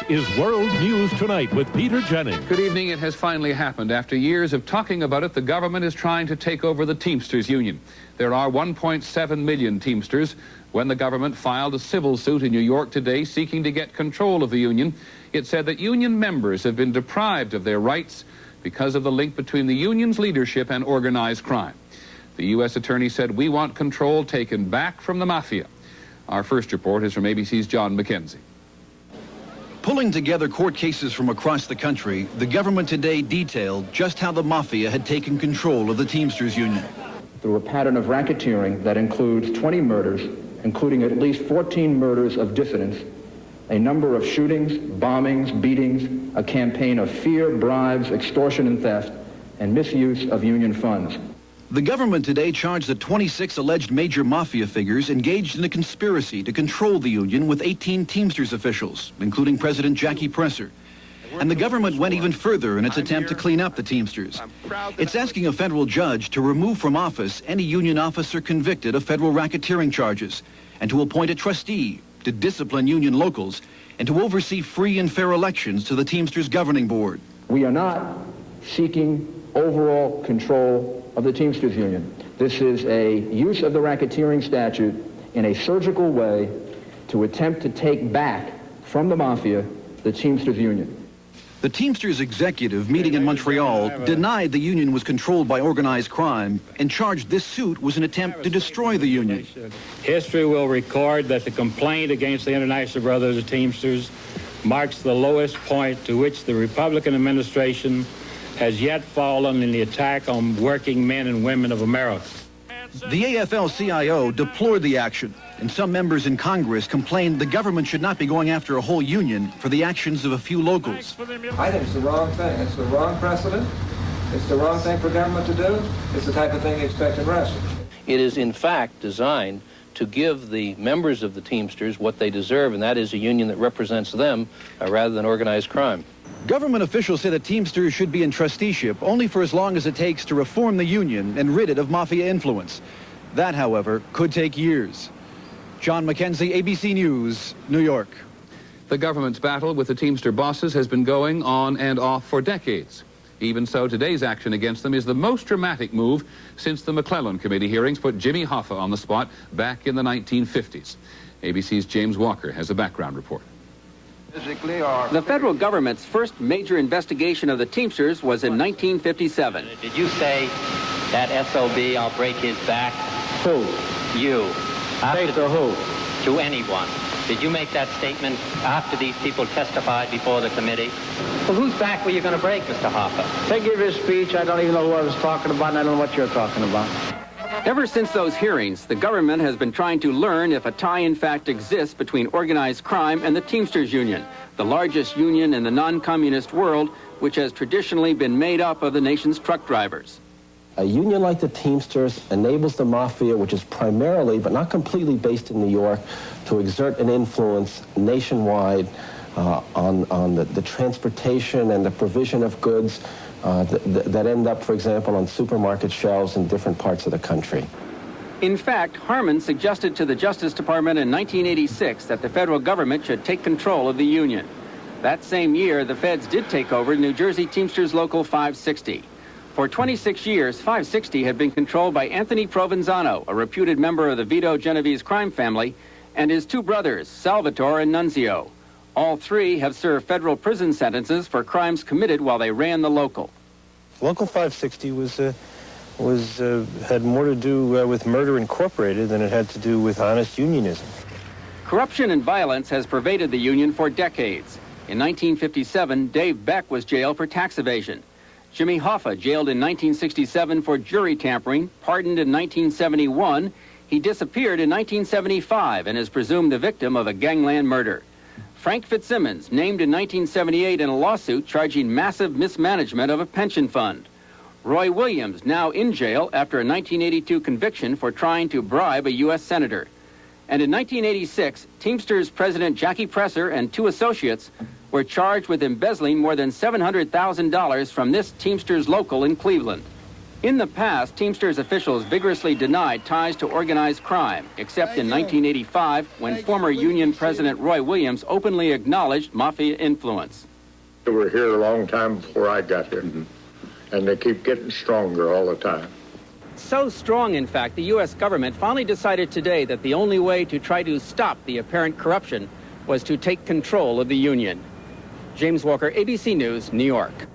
is World News Tonight with Peter Jennings. Good evening. It has finally happened. After years of talking about it, the government is trying to take over the Teamsters Union. There are 1.7 million Teamsters. When the government filed a civil suit in New York today seeking to get control of the union, it said that union members have been deprived of their rights because of the link between the union's leadership and organized crime. The U.S. attorney said, "We want control taken back from the mafia." Our first report is from ABC's John McKenzie. Pulling together court cases from across the country, the government today detailed just how the mafia had taken control of the Teamsters Union. Through a pattern of racketeering that includes 20 murders, including at least 14 murders of dissidents, a number of shootings, bombings, beatings, a campaign of fear, bribes, extortion and theft, and misuse of union funds. The government today charged that 26 alleged major mafia figures engaged in a conspiracy to control the union with 18 Teamsters officials, including President Jackie Presser. And the government went even further in its attempt to clean up the Teamsters. It's asking a federal judge to remove from office any union officer convicted of federal racketeering charges, and to appoint a trustee to discipline union locals, and to oversee free and fair elections to the Teamsters governing board. We are not seeking overall control of the Teamsters Union. This is a use of the racketeering statute in a surgical way to attempt to take back from the mafia the Teamsters Union. The Teamsters executive meeting in Montreal denied the union was controlled by organized crime and charged this suit was an attempt to destroy the union. History will record that the complaint against the International Brothers of Teamsters marks the lowest point to which the Republican administration has yet fallen in the attack on working men and women of America. The AFL-CIO deplored the action, and some members in Congress complained the government should not be going after a whole union for the actions of a few locals. I think it's the wrong thing. It's the wrong precedent. It's the wrong thing for government to do. It's the type of thing you expect in Russia. It is, in fact, designed to give the members of the Teamsters what they deserve, and that is a union that represents them rather than organized crime. Government officials say the Teamsters should be in trusteeship only for as long as it takes to reform the union and rid it of mafia influence. That, however, could take years. John McKenzie, ABC News, New York. The government's battle with the Teamster bosses has been going on and off for decades. Even so, today's action against them is the most dramatic move since the McClellan Committee hearings put Jimmy Hoffa on the spot back in the 1950s. ABC's James Walker has a background report. The federal government's first major investigation of the Teamsters was in 1957. Did you say that SOB, I'll break his back? Who? You. Say to who? To anyone. Did you make that statement after these people testified before the committee? Well, whose back were you going to break, Mr. Hoffa? They give his speech. I don't even know who I was talking about, and I don't know what you're talking about. Ever since those hearings, the government has been trying to learn if a tie in fact exists between organized crime and the Teamsters Union, the largest union in the non-communist world, which has traditionally been made up of the nation's truck drivers. A union like the Teamsters enables the mafia, which is primarily, but not completely based in New York, to exert an influence nationwide on the transportation and the provision of goods that end up, for example, on supermarket shelves in different parts of the country. In fact, Harmon suggested to the Justice Department in 1986 that the federal government should take control of the union. That same year, the feds did take over New Jersey Teamsters Local 560. For 26 years, 560 had been controlled by Anthony Provenzano, a reputed member of the Vito Genovese crime family, and his two brothers, Salvatore and Nunzio. All three have served federal prison sentences for crimes committed while they ran the local. Local 560 had more to do with Murder Incorporated than it had to do with honest unionism. Corruption and violence has pervaded the union for decades. In 1957, Dave Beck was jailed for tax evasion. Jimmy Hoffa, jailed in 1967 for jury tampering, pardoned in 1971. He disappeared in 1975 and is presumed the victim of a gangland murder. Frank Fitzsimmons, named in 1978 in a lawsuit charging massive mismanagement of a pension fund. Roy Williams, now in jail after a 1982 conviction for trying to bribe a U.S. senator. And in 1986, Teamsters President Jackie Presser and two associates were charged with embezzling more than $700,000 from this Teamsters local in Cleveland. In the past, Teamsters officials vigorously denied ties to organized crime, except in 1985 when former union president Roy Williams openly acknowledged mafia influence. They were here a long time before I got here, and they keep getting stronger all the time. So strong, in fact, the U.S. government finally decided today that the only way to try to stop the apparent corruption was to take control of the union. James Walker, ABC News, New York.